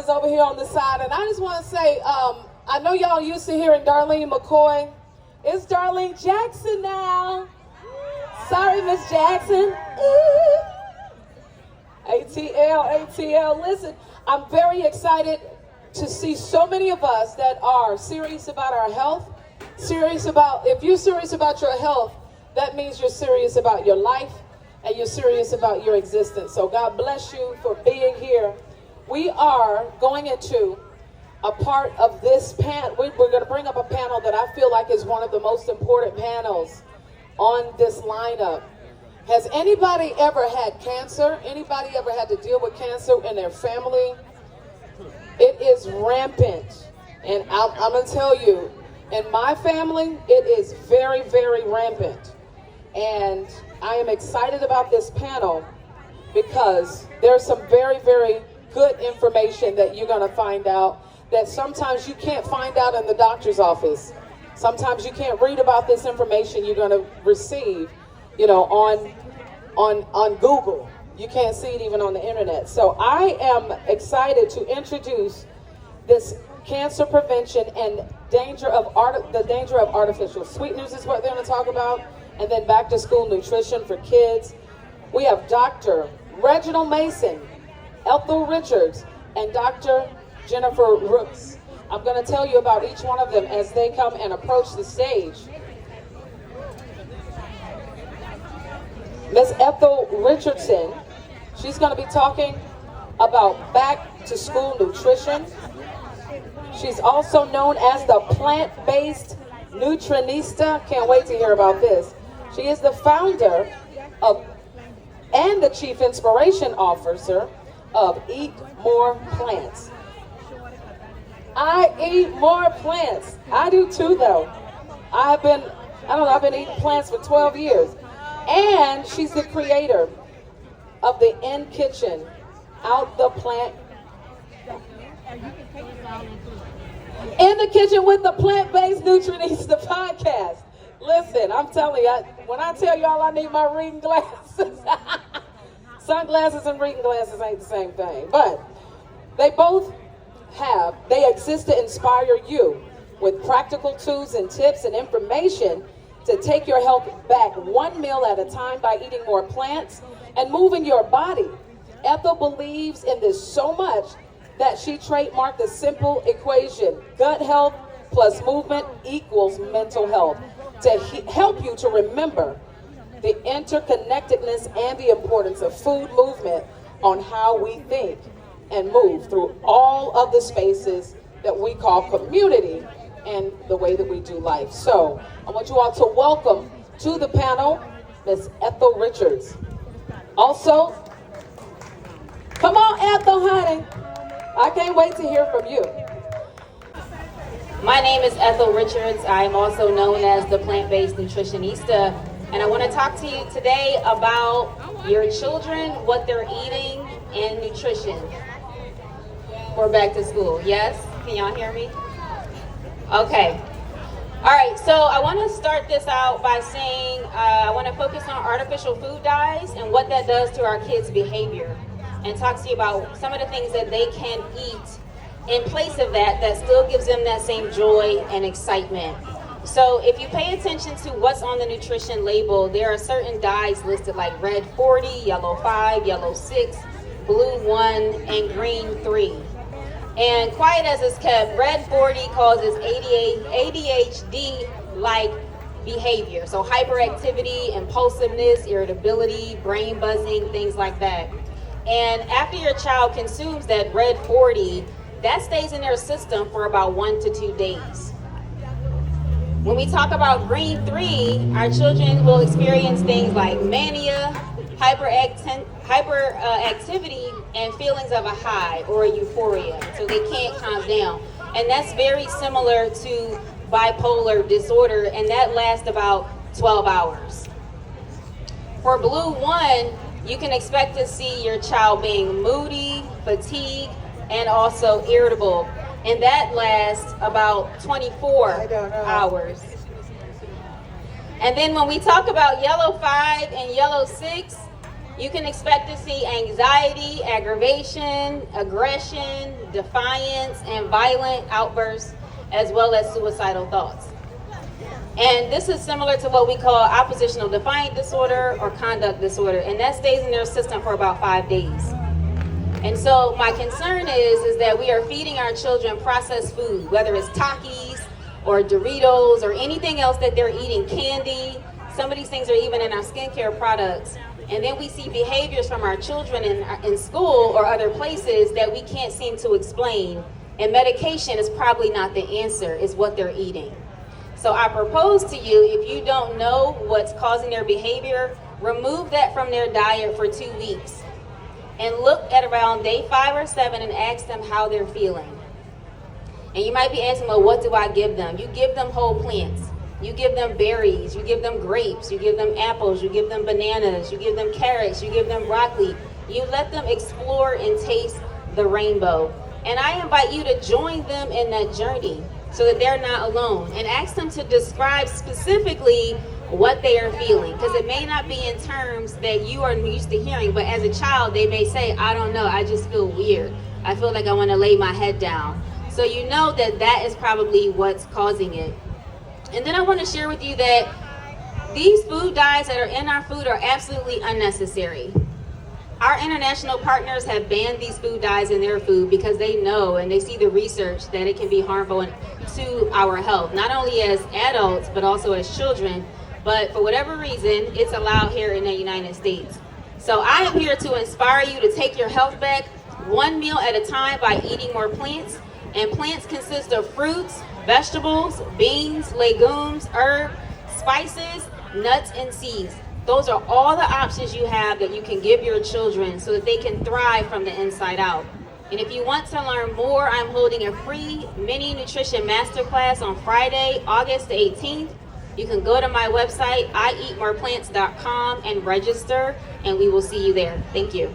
is over here on the side, and I just want to say, I know y'all used to hearing Darlene McCoy. It's Darlene Jackson now. Sorry, Miss Jackson. ATL. Listen, I'm very excited to see so many of us that are serious about our health. If you're serious about your health, that means you're serious about your life and you're serious about your existence. So God bless you for being here. We are going into a part of this panel. We're going to bring up a panel that I feel like is one of the most important panels on this lineup. Has anybody ever had cancer? Anybody ever had to deal with cancer in their family? It is rampant. And I'm going to tell you, in my family, it is very, very rampant. And I am excited about this panel because there's some very, very good information that you're going to find out that sometimes you can't find out in the doctor's office. Sometimes you can't read about this information you're going to receive, on Google. You can't see it even on the internet. So I am excited to introduce this cancer prevention and the danger of artificial sweeteners is what they're going to talk about, and then back to school nutrition for kids. We have Dr. Reginald Mason, Ethel Richards, and Dr. Jennifer Rooks. I'm going to tell you about each one of them as they come and approach the stage. Ms. Ethel Richardson, she's going to be talking about back to school nutrition. She's also known as the plant-based Nutritionista. Can't wait to hear about this. She is the founder of and the chief inspiration officer of iEatMorePlants. I eat more plants. I do too, though. I've been eating plants for 12 years. And she's the creator of the In Kitchen, Out the Plant. In the Kitchen with the Plant-Based Nutritionista podcast. Listen, I'm telling you, when I tell y'all I need my reading glasses, sunglasses and reading glasses ain't the same thing. But they exist to inspire you with practical tools and tips and information to take your health back one meal at a time by eating more plants and moving your body. Ethel believes in this so much that she trademarked the simple equation: gut health plus movement equals mental health, to help you to remember the interconnectedness and the importance of food movement on how we think and move through all of the spaces that we call community and the way that we do life. So I want you all to welcome to the panel Ms. Ethel Richards. Also, come on, Ethel, honey. I can't wait to hear from you. My name is Ethel Richards. I'm also known as the plant-based Nutritionista, and I want to talk to you today about your children, what they're eating, and nutrition. We're back to school. Yes? Can y'all hear me? Okay. All right, so I want to start this out by saying I want to focus on artificial food dyes and what that does to our kids' behavior, and talk to you about some of the things that they can eat in place of that still gives them that same joy and excitement. So if you pay attention to what's on the nutrition label, there are certain dyes listed like red 40, yellow 5, yellow 6, blue 1, and green 3. And quiet as it's kept, red 40 causes ADHD-like behavior. So hyperactivity, impulsiveness, irritability, brain buzzing, things like that. And after your child consumes that red 40, that stays in their system for about 1 to 2 days. When we talk about green 3, our children will experience things like mania, hyperactivity, and feelings of a high or a euphoria, so they can't calm down. And that's very similar to bipolar disorder, and that lasts about 12 hours. For blue 1, you can expect to see your child being moody, fatigued, and also irritable, and that lasts about 24 hours. And then when we talk about yellow 5 and yellow 6, You can expect to see anxiety, aggravation, aggression, defiance, and violent outbursts, as well as suicidal thoughts. And this is similar to what we call oppositional defiant disorder or conduct disorder, and that stays in their system for about 5 days. And so my concern is that we are feeding our children processed food, whether it's Takis or Doritos or anything else that they're eating, candy. Some of these things are even in our skincare products. And then we see behaviors from our children in school or other places that we can't seem to explain. And medication is probably not the answer, it's what they're eating. So I propose to you, if you don't know what's causing their behavior, remove that from their diet for 2 weeks. And look at around day 5 or 7 and ask them how they're feeling. And you might be asking, well, what do I give them? You give them whole plants. You give them berries, you give them grapes, you give them apples, you give them bananas, you give them carrots, you give them broccoli. You let them explore and taste the rainbow. And I invite you to join them in that journey so that they're not alone. And ask them to describe specifically what they are feeling. Because it may not be in terms that you are used to hearing, but as a child, they may say, I don't know, I just feel weird. I feel like I want to lay my head down. So you know that that is probably what's causing it. And then I want to share with you that these food dyes that are in our food are absolutely unnecessary. Our international partners have banned these food dyes in their food because they know and they see the research that it can be harmful to our health, not only as adults, but also as children. But for whatever reason, it's allowed here in the United States. So I am here to inspire you to take your health back one meal at a time by eating more plants. And plants consist of fruits, vegetables, beans, legumes, herbs, spices, nuts, and seeds. Those are all the options you have that you can give your children so that they can thrive from the inside out. And if you want to learn more, I'm holding a free mini nutrition masterclass on Friday, August 18th. You can go to my website, iEatMorePlants.com, and register, and we will see you there. Thank you.